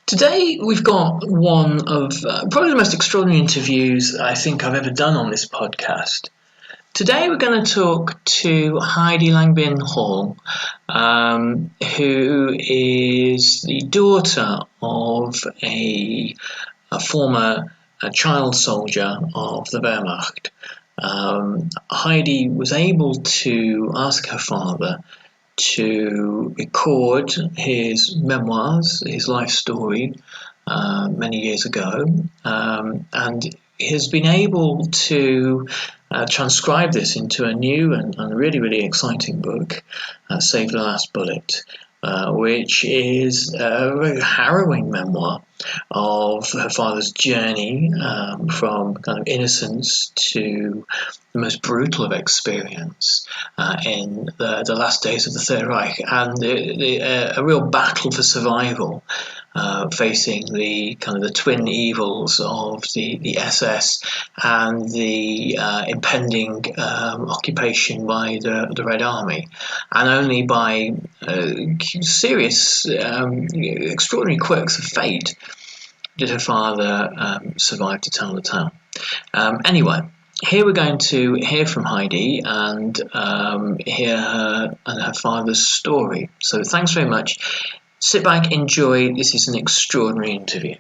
Today, we've got one of probably the most extraordinary interviews I think I've ever done on this podcast. Today, we're going to talk to Heidi Langbein Hall, who is the daughter of a former child soldier of the Wehrmacht. Heidi was able to ask her father to record his memoirs, his life story, many years ago, and has been able to transcribe this into a new and really, really exciting book, Save the Last Bullet, which is a very harrowing memoir of her father's journey from kind of innocence to the most brutal of experience in the last days of the Third Reich, and a real battle for survival, facing the kind of the twin evils of the SS and the impending occupation by the Red Army, and only by serious, extraordinary quirks of fate did her father survive to tell the tale. Anyway, here we're going to hear from Heidi and hear her and her father's story. So thanks very much. Sit back, enjoy. This is an extraordinary interview.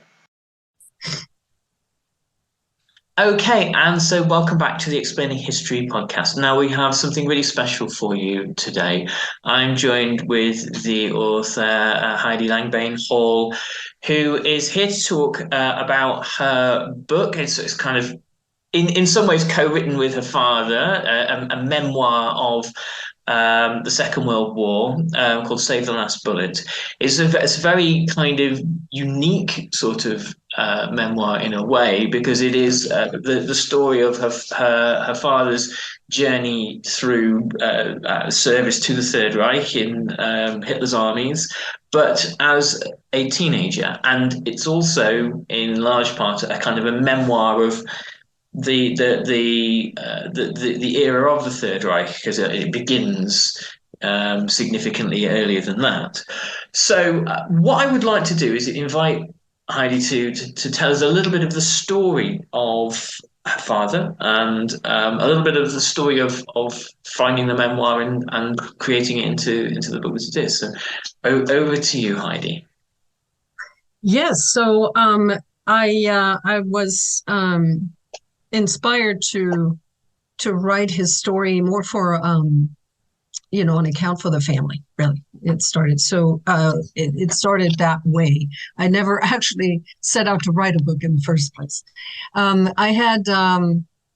Okay, and so welcome back to the Explaining History podcast. Now we have something really special for you today. I'm joined with the author Heidi Langbein Hall, who is here to talk about her book. It's kind of in some ways co-written with her father, a memoir of the Second World War, called Save the Last Bullet. It's a very kind of unique sort of memoir in a way, because it is the story of her father's journey through service to the Third Reich in Hitler's armies, but as a teenager. And it's also in large part a kind of a memoir of the era of the Third Reich, because it begins significantly earlier than that. So what I would like to do is invite Heidi to tell us a little bit of the story of her father, and a little bit of the story of finding the memoir and creating it into the book that it is. So over to you, Heidi. Yes. So I was inspired to write his story more for an account for the family. Really, it started it started that way. I never actually set out to write a book in the first place.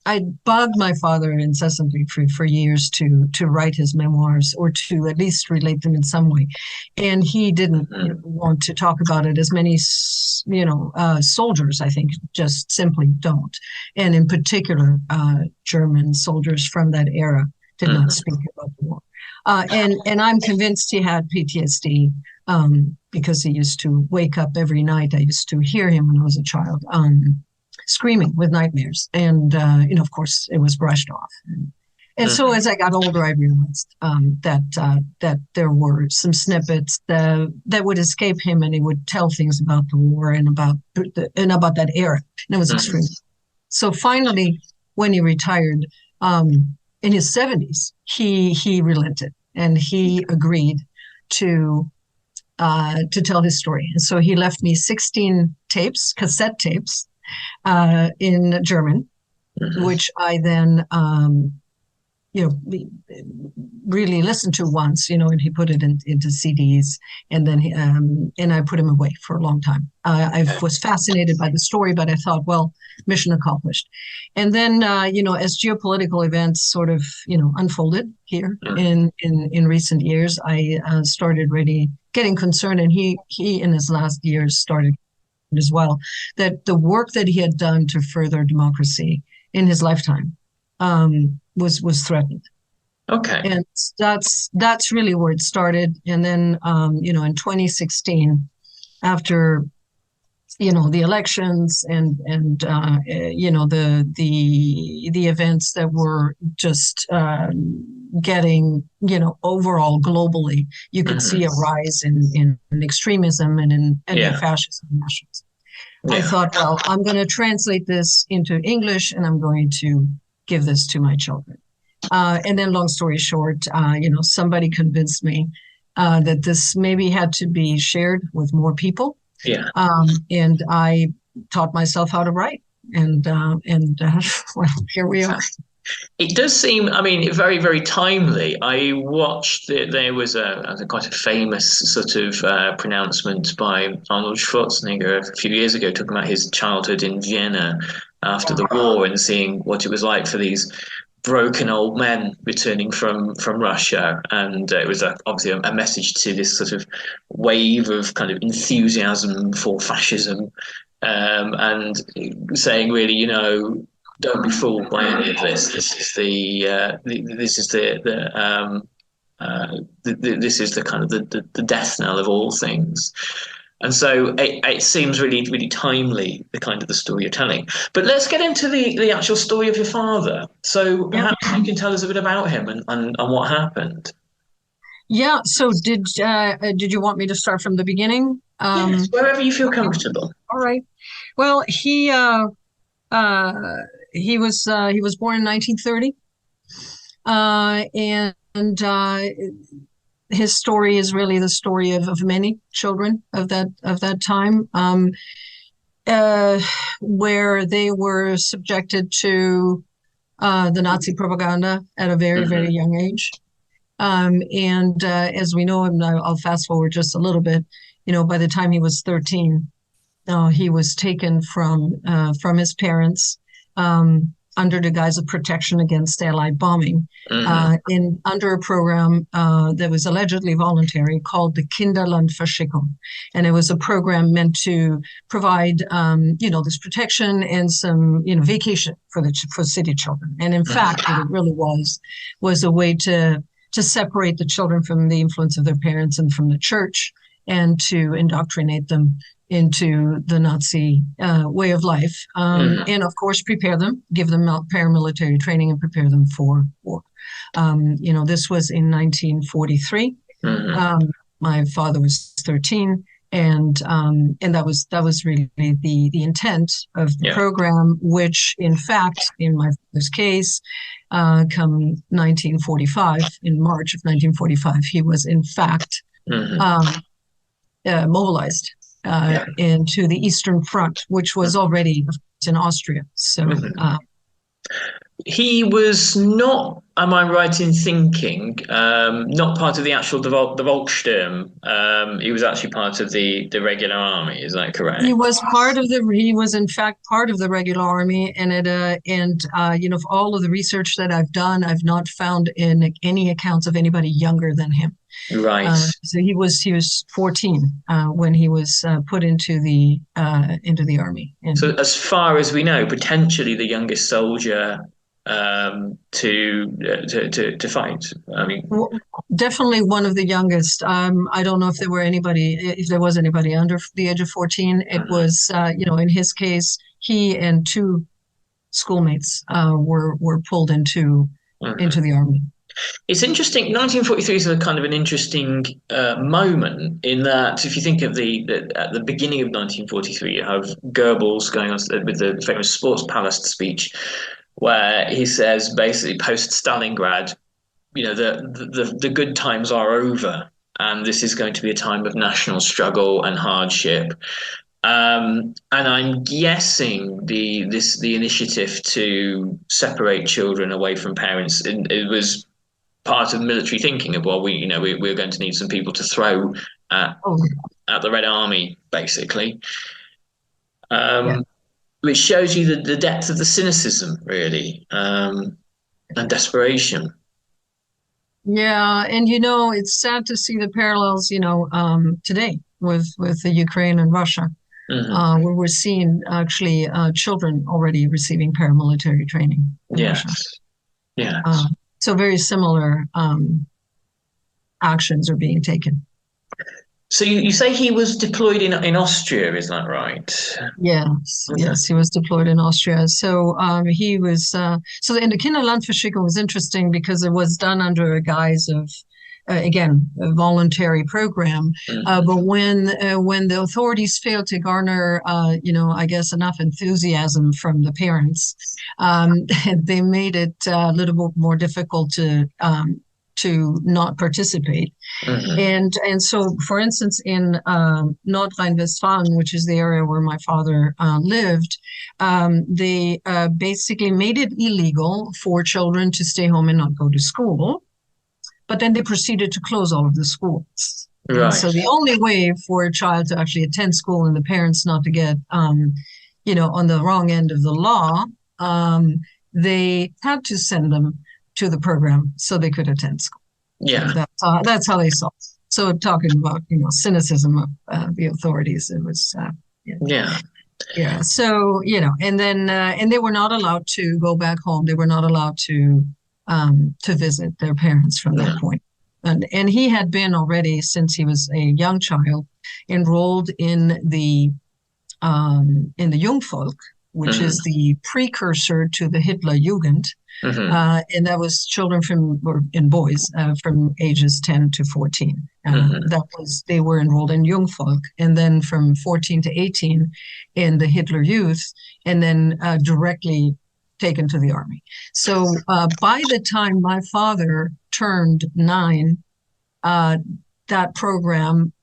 I bugged my father incessantly for years to write his memoirs, or to at least relate them in some way, and he didn't want to talk about it. As many soldiers, I think, just simply don't, and in particular German soldiers from that era did not speak about the war. And I'm convinced he had PTSD, because he used to wake up every night. I used to hear him when I was a child, screaming with nightmares. And, of course, it was brushed off. And so as I got older, I realized that there were some snippets that would escape him, and he would tell things about the war and about that era. And it was extreme. So finally, when he retired, in his 70s, he relented, and he agreed to tell his story. And so he left me 16 tapes, cassette tapes, in German, which I then really listened to once, and he put it into CDs, and then and I put him away for a long time. I was fascinated by the story, but I thought, well, mission accomplished. And then, as geopolitical events sort of, unfolded here in recent years, I started really getting concerned, and he in his last years started as well, that the work that he had done to further democracy in his lifetime was threatened. Okay. And that's really where it started. And then, in 2016, after, the elections and the events that were just getting, overall globally, you could see a rise in extremism and in fascism and nationalism. I thought, well, I'm going to translate this into English and I'm going to give this to my children. And then, long story short, somebody convinced me that this maybe had to be shared with more people. Yeah. And I taught myself how to write, and well, here we are. It does seem, I mean, very, very timely. I watched that there was quite a famous sort of pronouncement by Arnold Schwarzenegger a few years ago, talking about his childhood in Vienna after the war and seeing what it was like for these broken old men returning from Russia, and it was obviously a message to this sort of wave of kind of enthusiasm for fascism, and saying really, don't be fooled by any of this. This is this is the kind of the death knell of all things. And so it seems really, really timely, the kind of the story you're telling. But let's get into the actual story of your father. So perhaps you can tell us a bit about him and what happened. Yeah. So did you want me to start from the beginning? Yes, wherever you feel comfortable. All right. Well, he was born in 1930, and his story is really the story of many children of that time, where they were subjected to the Nazi propaganda at a very, very young age. And as we know, and I'll fast forward just a little bit, by the time he was 13, he was taken from his parents under the guise of protection against Allied bombing, under a program that was allegedly voluntary called the Kinderlandverschickung. And it was a program meant to provide, this protection and some, vacation for city children. And in fact, what it really was a way to separate the children from the influence of their parents and from the church, and to indoctrinate them into the Nazi way of life, and of course prepare them, give them paramilitary training, and prepare them for war. This was in 1943. My father was 13, and that was really the intent of the program, which in fact, in my father's case, come 1945, in March of 1945, he was in fact mobilized into the Eastern Front, which was already in Austria. So he was not, am I right in thinking, not part of the actual the Volkssturm? He was actually part of the regular army. Is that correct? He was in fact part of the regular army, and of all of the research that I've done, I've not found in any accounts of anybody younger than him. Right. So he was 14 when he was put into the army. And so, as far as we know, potentially the youngest soldier to fight. I mean, definitely one of the youngest. I don't know if there was anybody under the age of 14. It was, in his case, he and two schoolmates were pulled into the army. It's interesting. 1943 is a kind of an interesting moment in that if you think of at the beginning of 1943, you have Goebbels going on with the famous Sports Palace speech, where he says basically post Stalingrad, the good times are over, and this is going to be a time of national struggle and hardship. And I'm guessing the initiative to separate children away from parents, it was part of military thinking of, well, we're going to need some people to throw at the Red Army, basically, which shows you the depth of the cynicism, really, and desperation. Yeah, and it's sad to see the parallels, today with the Ukraine and Russia, where we're seeing actually children already receiving paramilitary training. Yes. So very similar actions are being taken. So you say he was deployed in Austria, is that right? Yes, Okay. yes, he was deployed in Austria. So he was so the Kinderlandverschickung was interesting because it was done under a guise of again a voluntary program. Mm-hmm. But when the authorities failed to garner I guess enough enthusiasm from the parents, they made it a little bit more difficult to not participate. Mm-hmm. And so, for instance, in North Rhine-Westphalen, which is the area where my father lived, they basically made it illegal for children to stay home and not go to school. But then they proceeded to close all of the schools. And Right. so the only way for a child to actually attend school and the parents not to get, on the wrong end of the law, they had to send them to the program so they could attend school. Yeah. That's how they saw it. So talking about cynicism of the authorities, it was Yeah. yeah. So and then and they were not allowed to go back home. They were not allowed to visit their parents from that Yeah. point. And he had been already since he was a young child enrolled in the Jungvolk, which Mm-hmm. is the precursor to the Hitler Jugend. Mm-hmm. And that was children in boys from ages 10 to 14. Mm-hmm. They were enrolled in Jungvolk, and then from 14 to 18 in the Hitler Youth, and then directly taken to the army. So by the time my father turned 9, that program,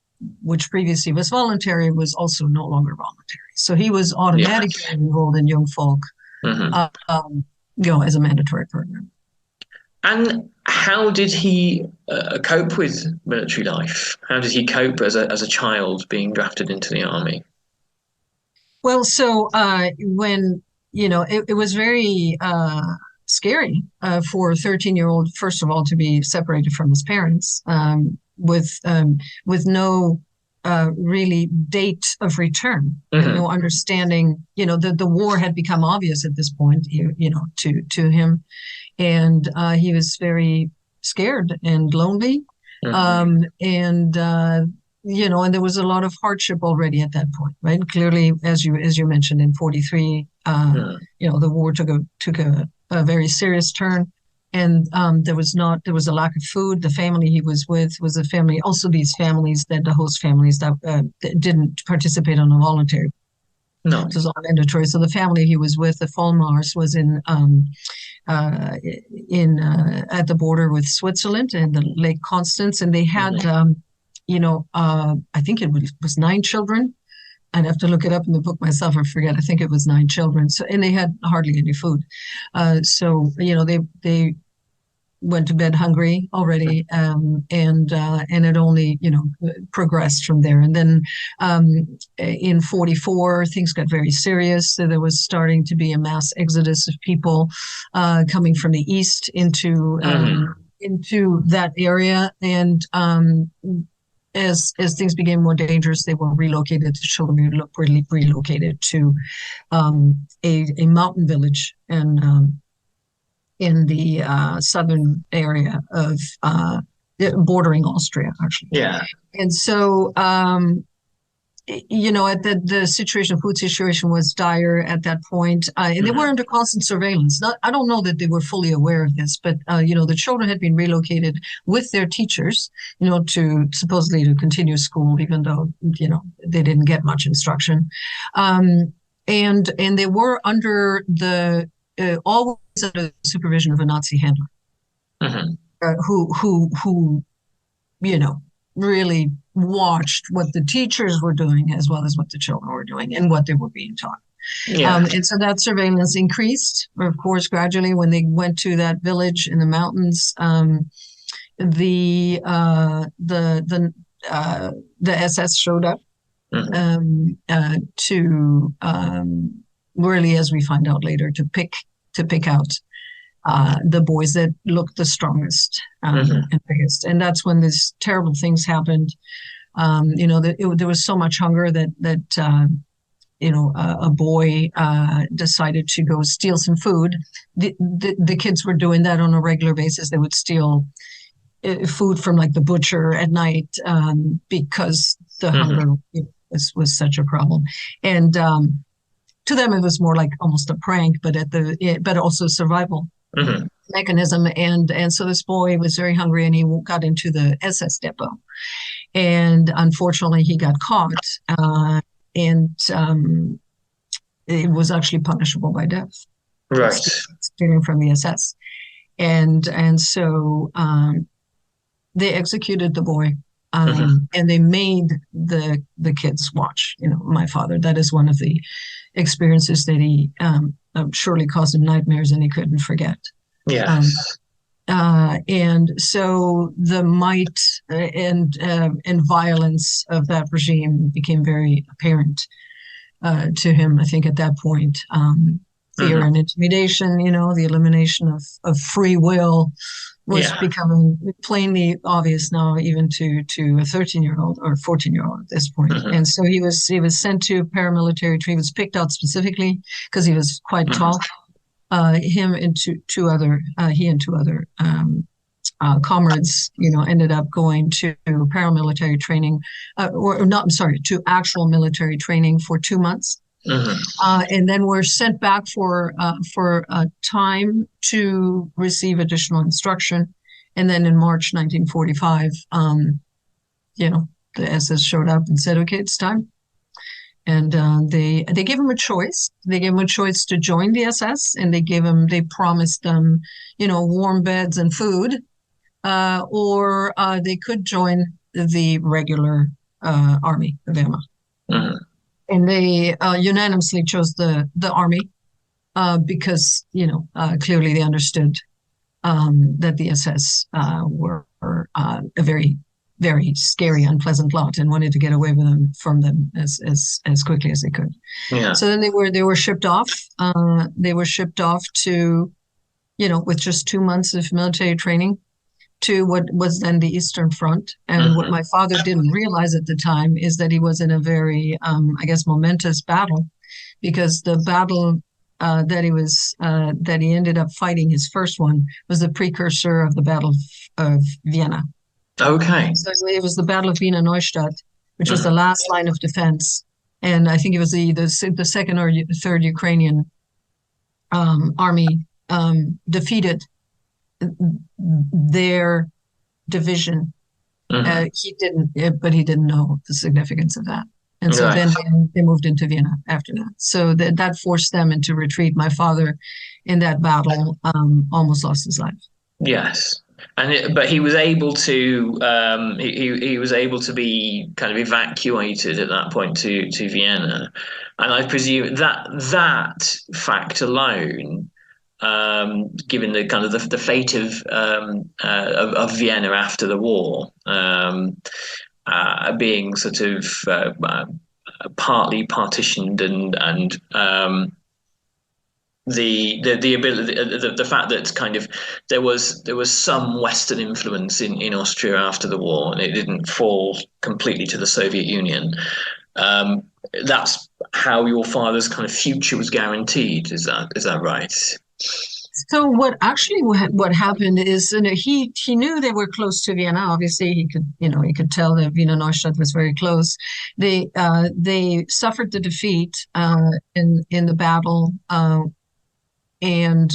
which previously was voluntary, was also no longer voluntary. So he was automatically Yes. enrolled in Jungvolk, Mm-hmm. as a mandatory program. And how did he cope with military life? How did he cope as a child being drafted into the army? Well, so when it was very scary for a 13-year-old, first of all, to be separated from his parents with no really date of return, Mm-hmm. no understanding. The war had become obvious at this point, to him, and he was very scared and lonely, Mm-hmm. and there was a lot of hardship already at that point, right? Clearly, as you mentioned, in 43, the war took a very serious turn, and there was a lack of food. The family he was with was a family, also these families the host families that didn't participate on a voluntary. No. It was all mandatory. So the family he was with, the Vollmars, was at the border with Switzerland and the Lake Constance, and they had, I think it was 9 children. I'd have to look it up in the book myself. I forget. I think it was 9 children. So, and they had hardly any food. So they went to bed hungry already, and it only progressed from there. And then in 44, things got very serious. So there was starting to be a mass exodus of people coming from the east into that area, and as things became more dangerous, they were relocated. The children were relocated to a mountain village and in the southern area of bordering Austria, actually. Yeah. And so, the situation, food situation was dire at that point, and they were under constant surveillance. I don't know that they were fully aware of this, but the children had been relocated with their teachers, to supposedly to continue school, even though they didn't get much instruction, and they were under always under the supervision of a Nazi handler, who really watched what the teachers were doing as well as what the children were doing and what they were being taught. Yeah. And so that surveillance increased, of course, gradually when they went to that village in the mountains. The SS showed up to really, as we find out later, to pick out the boys that looked the strongest and biggest. And that's when these terrible things happened. There was so much hunger that a boy decided to go steal some food. The kids were doing that on a regular basis. They would steal food from like the butcher at night, because the hunger was such a problem. And to them, it was more like almost a prank, but also survival mechanism. And so this boy was very hungry, and he got into the SS depot. And unfortunately, he got caught, and it was actually punishable by death. Right. Stealing from the SS. And so they executed the boy, and they made the kids watch. My father. That is one of the experiences that he surely caused him nightmares, and he couldn't forget. Yes. And so the might and violence of that regime became very apparent to him, I think, at that point. Fear and intimidation, the elimination of free will was becoming plainly obvious now, even to a 13-year-old or 14-year-old at this point. And so he was sent to paramilitary training. He was picked out specifically because he was quite tall. He and two other comrades, ended up going to paramilitary training, to actual military training for 2 months. And then were sent back for time to receive additional instruction. And then in March 1945, the SS showed up and said, "Okay, it's time." And they gave him a choice. They gave him a choice to join the SS, and they promised them, warm beds and food, or they could join the regular army of Wehrmacht. And they unanimously chose the army because, clearly they understood that the SS were a very, very scary, unpleasant lot, and wanted to get away from them as quickly as they could. Yeah. So then they were shipped off. They were shipped off to, with just 2 months of military training, to what was then the Eastern Front. And what my father didn't realize at the time is that he was in a very, momentous battle, because the battle that he ended up fighting, his first one, was the precursor of the Battle of Vienna. Okay. So it was the Battle of Wiener Neustadt, which was the last line of defense. And I think it was the second or third Ukrainian army defeated their division. He didn't know the significance of that. And so then they moved into Vienna after that. So that forced them into retreat. My father, in that battle, almost lost his life. Yes. But he was able to he was able to be kind of evacuated at that point to Vienna, and I presume that fact alone, given the kind of the fate of Vienna after the war, being sort of partly partitioned and the ability, the fact that kind of there was some Western influence in Austria after the war, and it didn't fall completely to the Soviet Union. That's how your father's kind of future was guaranteed. Is that right? So what happened is, he knew they were close to Vienna. Obviously, he could tell that Wiener Neustadt was very close. They suffered the defeat in the battle. And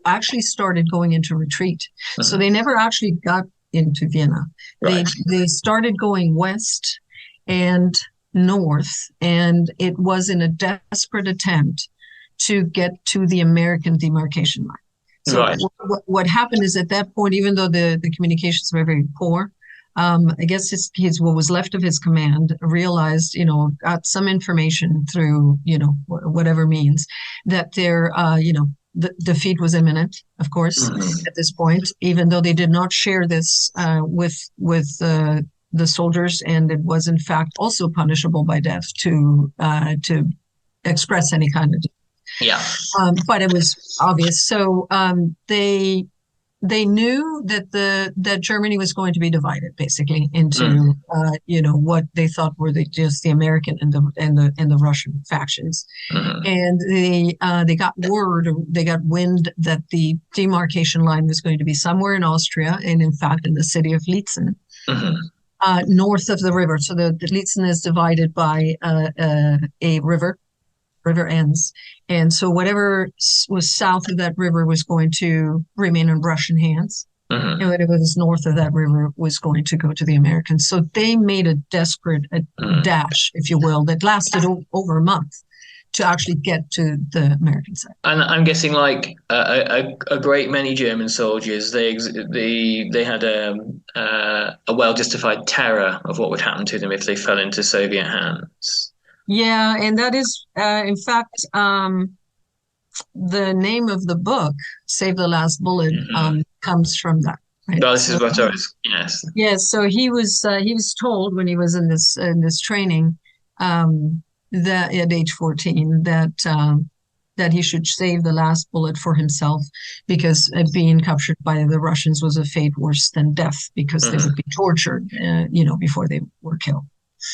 actually started going into retreat. So they never actually got into Vienna. Right. They started going west and north, and it was in a desperate attempt to get to the American demarcation line. So what happened is, at that point, even though the communications were very poor, I guess his what was left of his command realized, got some information through, whatever means, that the defeat was imminent, of course, at this point, even though they did not share this with the soldiers, and it was in fact also punishable by death to express any kind of. Yeah. But it was obvious. So they they knew that that Germany was going to be divided basically into what they thought were just the American and the Russian factions, and they got they got wind that the demarcation line was going to be somewhere in Austria, and in fact in the city of Lietzen, north of the river. So the Lietzen is divided by a river ends. And so whatever was south of that river was going to remain in Russian hands. And whatever was north of that river was going to go to the Americans. So they made a desperate dash, if you will, that lasted over a month to actually get to the American side. And I'm guessing, like a great many German soldiers, they had a well-justified terror of what would happen to them if they fell into Soviet hands. Yeah, and that is, in fact, the name of the book, Save the Last Bullet, comes from that. Right? Well, this is what I was, yes. Yes, so he was told when he was in this training, that at age 14, that he should save the last bullet for himself, because being captured by the Russians was a fate worse than death, because they would be tortured, before they were killed.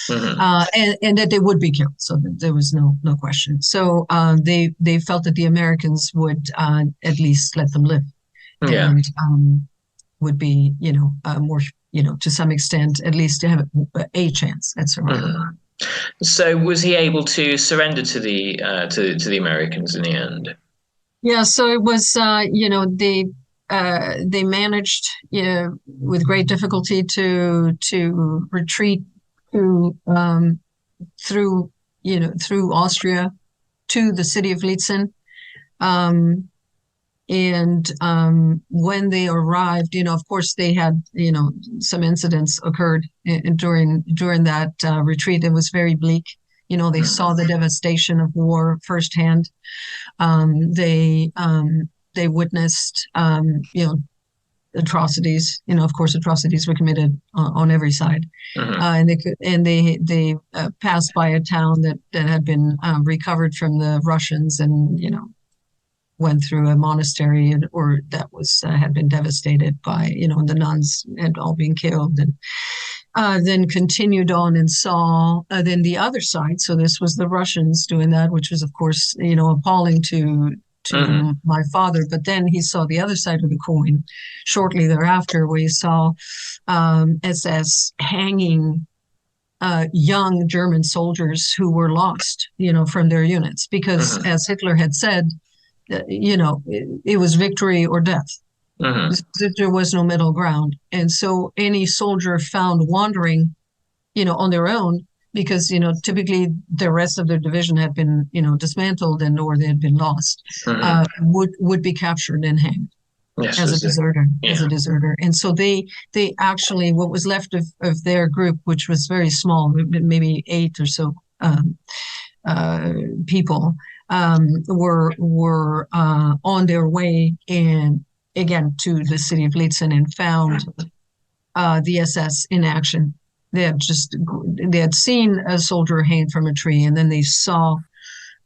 And that they would be killed, so there was no question. So they felt that the Americans would at least let them live, and would be more to some extent at least to have a chance at survival. So was he able to surrender to the Americans in the end? Yeah, so it was they managed with great difficulty to retreat through Austria to the city of Lietzen. When they arrived, of course they had, some incidents occurred during that retreat. It was very bleak. They saw the devastation of war firsthand. They witnessed, atrocities. Of course, atrocities were committed on every side, and they passed by a town that had been recovered from the Russians, and went through a monastery or that had been devastated by the nuns had all been killed, and then continued on and saw then the other side. So this was the Russians doing that, which was of course appalling to my father. But then he saw the other side of the coin shortly thereafter, where he saw SS hanging young German soldiers who were lost, from their units, because as Hitler had said, it was victory or death. There was no middle ground. And so any soldier found wandering, on their own, because, typically the rest of their division had been, dismantled or they had been lost, would be captured and hanged. Yes, as a deserter. And so they actually, what was left of their group, which was very small, maybe 8 or so people, were on their way again to the city of Lietzen, and found the SS in action. They had seen a soldier hanging from a tree, and then they saw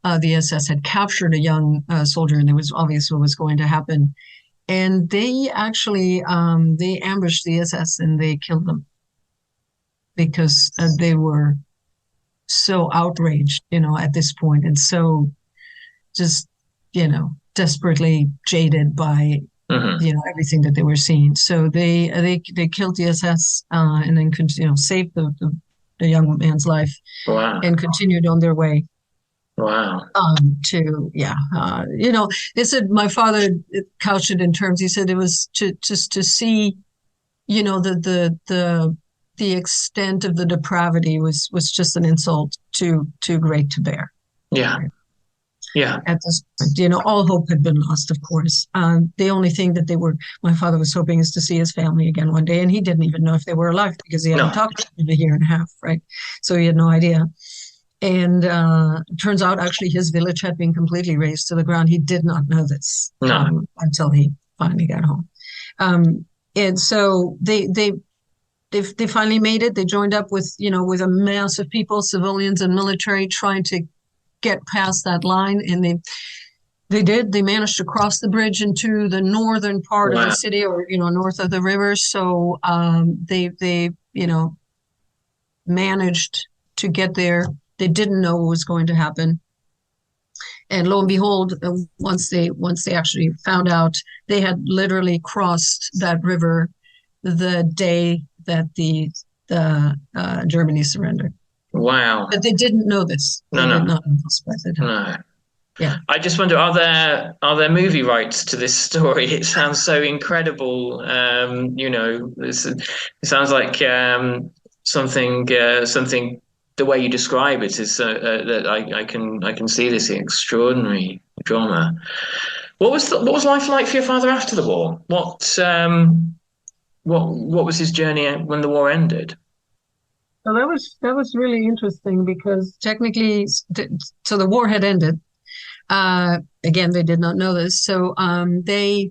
the SS had captured a young soldier, and it was obvious what was going to happen. And they actually they ambushed the SS and they killed them, because they were so outraged, at this point, and so just, desperately jaded by, everything that they were seeing. So they killed the SS and then saved the young man's life. Wow. And continued on their way. Wow. They said, my father couched it in terms, he said it was just to see, the extent of the depravity was just an insult too great to bear. Yeah. Yeah. At this point, all hope had been lost, of course. The only thing that my father was hoping is to see his family again one day. And he didn't even know if they were alive, because he hadn't talked to them in a year and a half, right? So he had no idea. And turns out, actually, his village had been completely razed to the ground. He did not know this until he finally got home. And so they finally made it. They joined up with a mass of people, civilians and military, trying to get past that line, and They did. They managed to cross the bridge into the northern part of the Wow. city, or north of the river. So they managed to get there. They didn't know what was going to happen, and lo and behold, once they actually found out, they had literally crossed that river the day that the Germany surrendered. Wow. But they didn't know this. They No, did no, not know this by the time. no. Yeah. I just wonder, are there movie rights to this story? It sounds so incredible. It sounds like something. The way you describe it is that I can see this extraordinary drama. What was life like for your father after the war? What was his journey when the war ended? So that was really interesting because technically, so the war had ended. Again, they did not know this. So they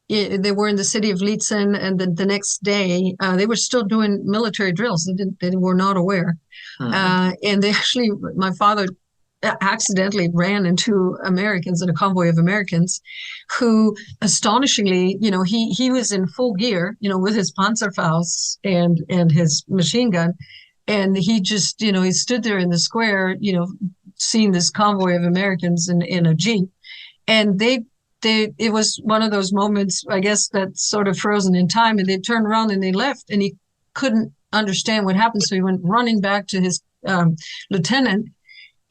were in the city of Lietzen, and the next day they were still doing military drills. They were not aware, Hmm. and they actually, my father accidentally ran into Americans in a convoy of Americans, who astonishingly, he was in full gear, with his Panzerfaust and his machine gun, and he just, he stood there in the square, seeing this convoy of Americans in a jeep, and it was one of those moments, I guess, that's sort of frozen in time, and they turned around and they left, and he couldn't understand what happened, so he went running back to his lieutenant,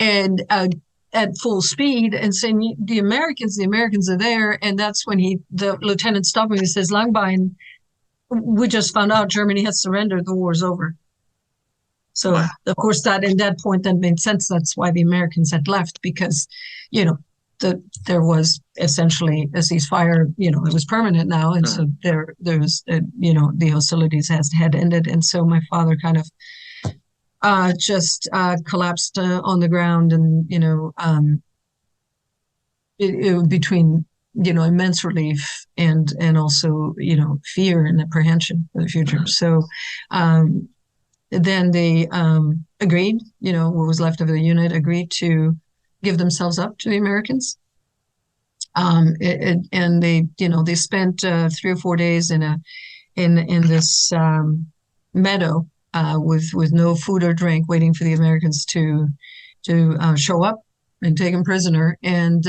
and at full speed, and saying, the Americans are there. And that's when the lieutenant stopped him. He says, Langbein, we just found out Germany has surrendered, the war's over. So Wow. of course that point that made sense. That's why the Americans had left, because there was essentially a ceasefire. It was permanent now, and so there was the hostilities had ended, and so my father kind of just collapsed on the ground, and between immense relief and also fear and apprehension for the future. So then they agreed, what was left of the unit agreed to give themselves up to the Americans. And they spent 3 or 4 days in this meadow with no food or drink, waiting for the Americans to show up and take them prisoner. And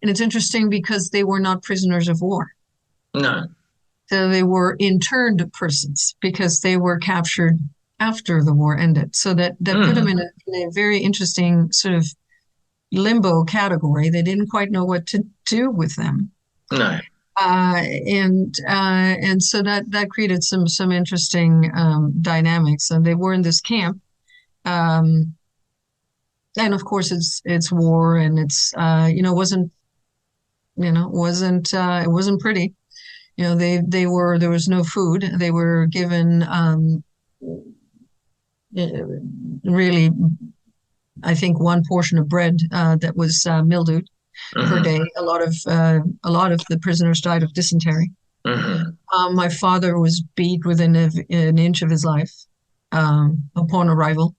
it's interesting because they were not prisoners of war. No. So they were interned persons because they were captured after the war ended. So that put them in a very interesting sort of limbo category. They didn't quite know what to do with them. No. And so that created some interesting dynamics. And they were in this camp, and of course it's war, and it's it wasn't pretty. There was no food. They were given really, I think, one portion of bread that was mildewed per day. A lot of the prisoners died of dysentery. My father was beat within an inch of his life upon arrival,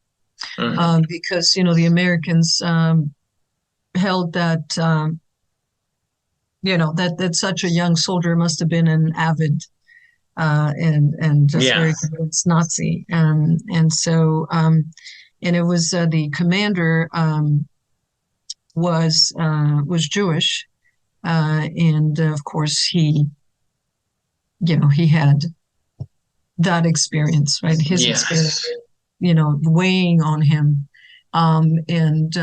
because the Americans held that that such a young soldier must have been an avid and just very convinced Nazi, and so and it was the commander was Jewish, and of course he had that experience, right? His experience, weighing on him, and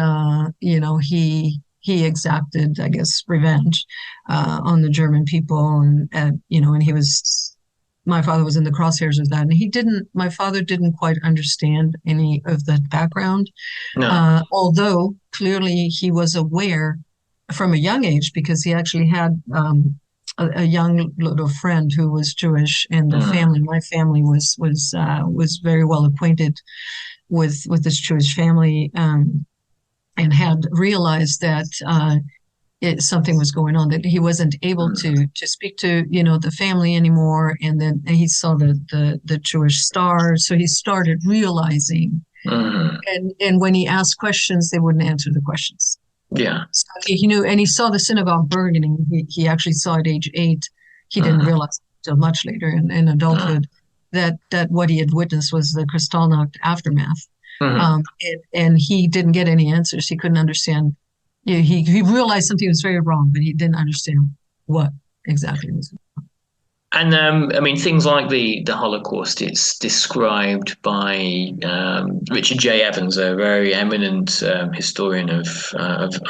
he exacted, I guess, revenge on the German people, and my father was in the crosshairs of that, and my father didn't quite understand any of that background. No. Although clearly he was aware from a young age, because he actually had a young little friend who was Jewish, and my family was very well acquainted with this Jewish family, and had realized that something was going on, that he wasn't able to speak to the family anymore, and then he saw the Jewish star, so he started realizing, and when he asked questions, they wouldn't answer the questions. Yeah. So he knew, and he saw the synagogue burning. He actually saw at age 8. He didn't realize until much later in adulthood that what he had witnessed was the Kristallnacht aftermath. And he didn't get any answers. He couldn't understand. He realized something was very wrong, but he didn't understand what exactly was. And I mean, things like the Holocaust, it's described by Richard J. Evans, a very eminent historian of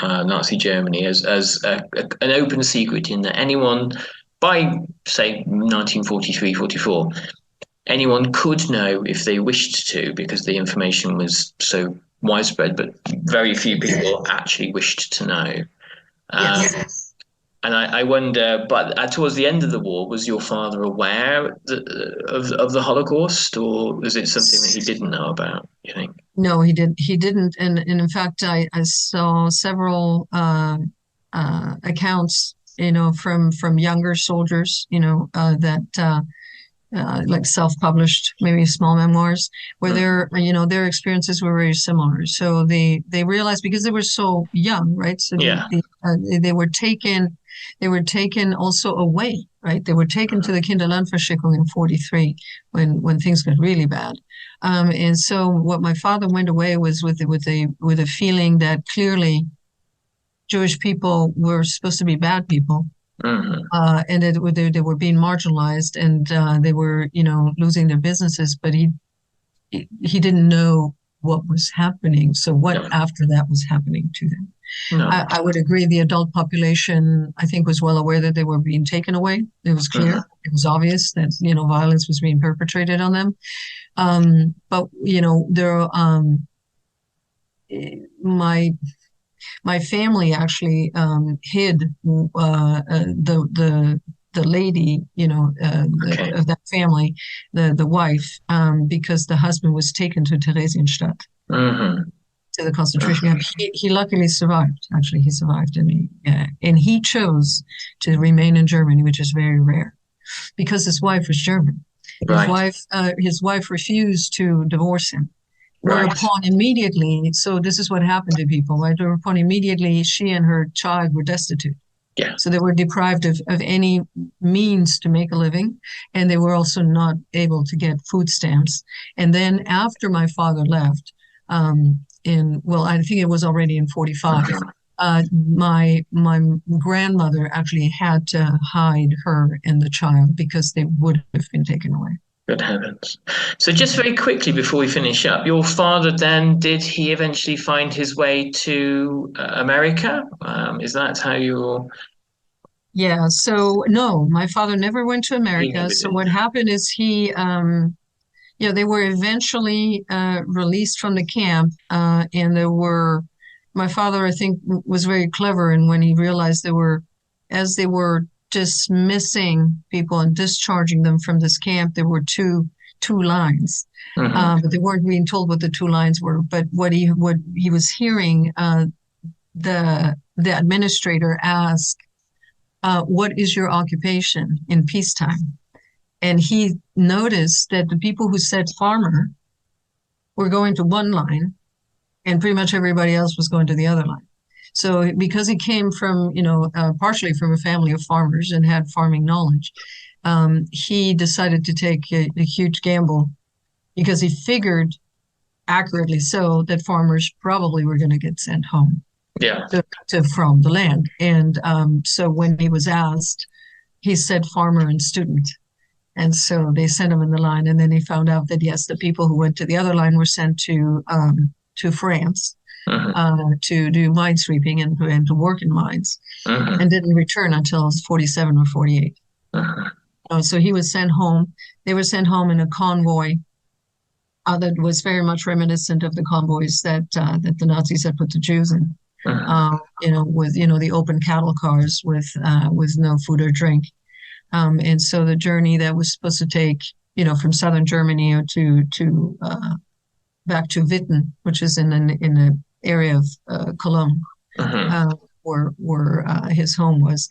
Nazi Germany, as an open secret, in that anyone, by say 1943, 44, anyone could know if they wished to, because the information was so widespread, but very few people actually wished to know. Yes. And I wonder, but towards the end of the war, was your father aware of the Holocaust, or was it something that he didn't know about, you think? No, he didn't. He didn't. And in fact, I saw several accounts, from younger soldiers, that like self-published, maybe small memoirs, where their experiences were very similar. So they realized, because they were so young, right? So they were taken. They were taken also away, right? They were taken to the Kinderlandverschickung in 43 when things got really bad. And so what my father went away was with a feeling that clearly Jewish people were supposed to be bad people. And that they were being marginalized, and they were, losing their businesses, but he didn't know what was happening. So what after that was happening to them? No. I would agree. The adult population, I think, was well aware that they were being taken away. It was clear. It was obvious that, violence was being perpetrated on them. But, there, my family actually hid the lady, of that family, the wife, because the husband was taken to Theresienstadt, to the concentration camp. He luckily survived. Actually, he survived, and he chose to remain in Germany, which is very rare, because his wife was German. His wife refused to divorce him. Whereupon immediately, so this is what happened to people, right? Whereupon immediately she and her child were destitute. Yeah. So they were deprived of any means to make a living, and they were also not able to get food stamps. And then after my father left, I think it was already in 45, my grandmother actually had to hide her and the child because they would have been taken away. Good heavens. So just very quickly before we finish up, your father then, did he eventually find his way to America? Is that how you're... Yeah, so no, my father never went to America. So what happened is they were eventually released from the camp, and my father, I think, was very clever, and when he realized as they were dismissing people and discharging them from this camp, there were two lines, but they weren't being told what the two lines were. But what he was hearing the administrator ask, "What is your occupation in peacetime?" And he noticed that the people who said farmer were going to one line, and pretty much everybody else was going to the other line. So because he came from, partially from a family of farmers and had farming knowledge, he decided to take a huge gamble, because he figured, accurately so, that farmers probably were going to get sent home from the land. And so when he was asked, he said farmer and student. And so they sent him in the line, and then he found out that, yes, the people who went to the other line were sent to France. To do mine sweeping and to work in mines, and didn't return until 47 or 48. So he was sent home. They were sent home in a convoy that was very much reminiscent of the convoys that the Nazis had put the Jews in. With the open cattle cars with no food or drink. And so the journey that was supposed to take from southern Germany to back to Witten, which is in an area of Cologne, where his home was,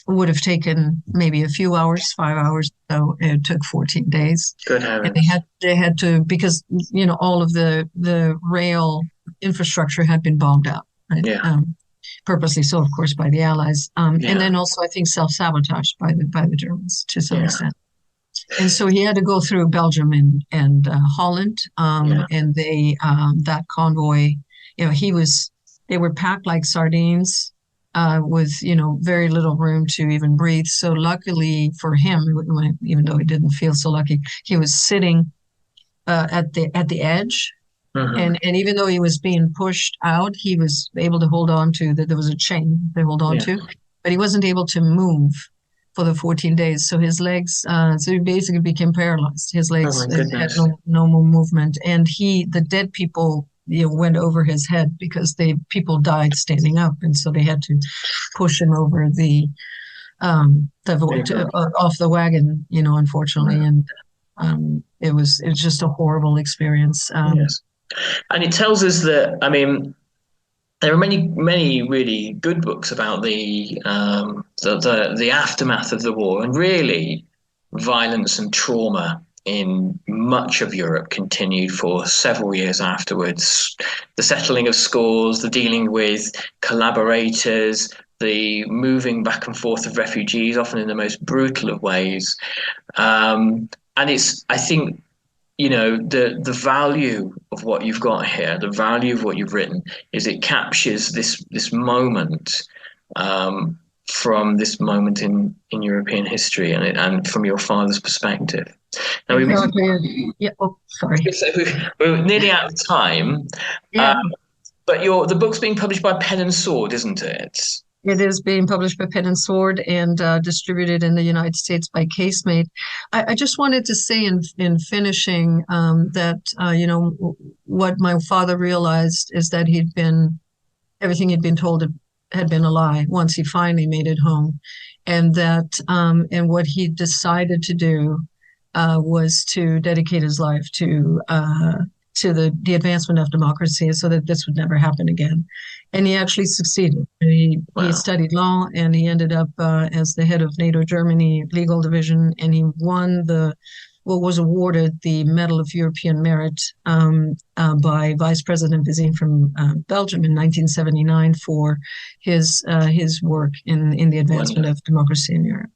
would have taken maybe a few hours, 5 hours. So it took 14 days. Good heavens. And they had to, because all of the rail infrastructure had been bombed out. Right? Yeah. purposely so, of course, by the Allies, Yeah. and then also I think self-sabotaged by the Germans to some Yeah. extent. And so he had to go through Belgium and Holland, Yeah. and they that convoy, they were packed like sardines, with very little room to even breathe. So luckily for him, even though he didn't feel so lucky, he was sitting at the edge, Hmm. and even though he was being pushed out, he was able to hold on to that. There was a chain to hold on Yeah. to, but he wasn't able to move for the 14 days. So his legs, so he basically became paralyzed. His Oh legs my had goodness. no more movement, and the dead people, went over his head because people died standing up, and so they had to push him over Vehicle. off the wagon, unfortunately, Yeah. and it was just a horrible experience. Yes. And it tells us that, I mean, there are many, many really good books about the aftermath of the war, and really, violence and trauma in much of Europe continued for several years afterwards. The settling of scores, the dealing with collaborators, the moving back and forth of refugees, often in the most brutal of ways. And I think, the value of what you've got here, the value of what you've written, is it captures this moment, um, from this moment in European history, and from your father's perspective. Now Exactly. Yeah. Oh, sorry. we're nearly out of time, uh, Yeah. but the book's being published by Pen and Sword, isn't it? It is being published by Pen and Sword and distributed in the United States by Casemate. I just wanted to say in finishing that what my father realized is that everything he'd been told had been a lie once he finally made it home, and and what he decided to do was to dedicate his life to the advancement of democracy, so that this would never happen again. And he actually succeeded. He Wow, studied law, and he ended up as the head of NATO Germany legal division, and he won was awarded the Medal of European Merit by Vice President Vizine from Belgium in 1979 for his work in the advancement wonderful. of democracy in Europe.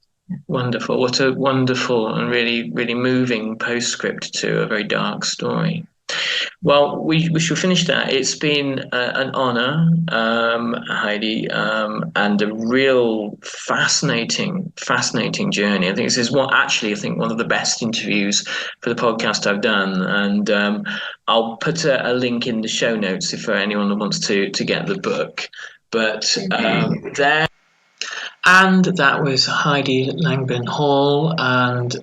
Wonderful. What a wonderful and really, really moving postscript to a very dark story. Well, we shall finish that. It's been an honor, Heidi, and a real fascinating journey. I think this is I think one of the best interviews for the podcast I've done, and I'll put a link in the show notes if anyone wants to get the book. But there. And that was Heidi Langbein Hall and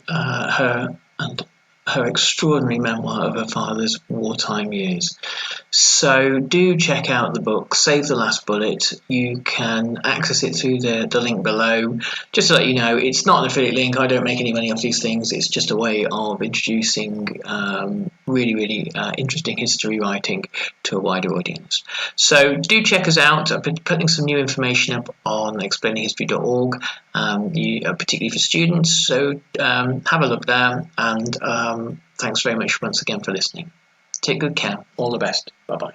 her extraordinary memoir of her father's wartime years. So do check out the book, Save the Last Bullet. You can access it through the link below. Just to let you know, it's not an affiliate link. I don't make any money off these things. It's just a way of introducing really, really interesting history writing to a wider audience. So do check us out. I've been putting some new information up on explaininghistory.org, particularly for students. So have a look there, and thanks very much once again for listening. Take good care. All the best. Bye bye.